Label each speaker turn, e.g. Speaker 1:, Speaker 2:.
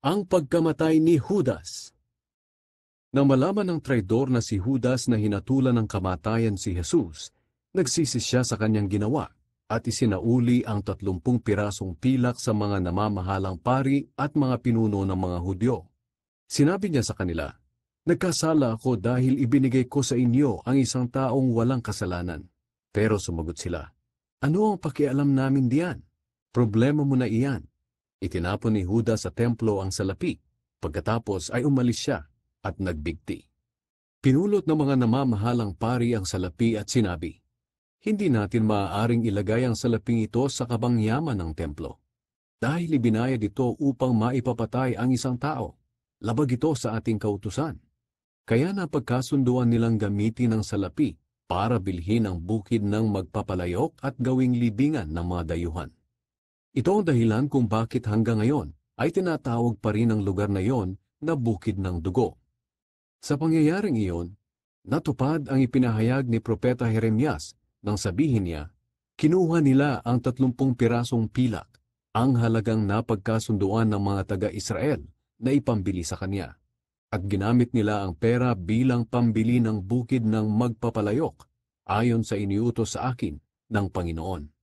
Speaker 1: Ang pagkamatay ni Judas. Nang malaman ng traidor na si Judas na hinatulan ng kamatayan si Jesus, nagsisi siya sa kanyang ginawa at isinauli ang 30 pirasong pilak sa mga namamahalang pari at mga pinuno ng mga Hudyo. Sinabi niya sa kanila, "Nagkasala ako dahil ibinigay ko sa inyo ang isang taong walang kasalanan." Pero sumagot sila, "Ano ang pakialam namin diyan? Problema mo na iyan." Itinapon ni Judas sa templo ang salapi, pagkatapos ay umalis siya at nagbigti. Pinulot ng mga namamahalang pari ang salapi at sinabi, "Hindi natin maaaring ilagay ang salaping ito sa kabangyaman ng templo. Dahil ibinayad ito upang maipapatay ang isang tao, labag ito sa ating kautusan." Kaya napagkasunduan nilang gamitin ang salapi para bilhin ang bukid ng magpapalayok at gawing libingan ng mga dayuhan. Ito ang dahilan kung bakit hanggang ngayon ay tinatawag pa rin ang lugar na iyon na Bukid ng Dugo. Sa pangyayaring iyon, natupad ang ipinahayag ni Propeta Jeremias nang sabihin niya, "Kinuha nila ang 30 pirasong pilak, ang halagang napagkasunduan ng mga taga-Israel na ipambili sa kanya, at ginamit nila ang pera bilang pambili ng bukid ng magpapalayok ayon sa iniutos sa akin ng Panginoon."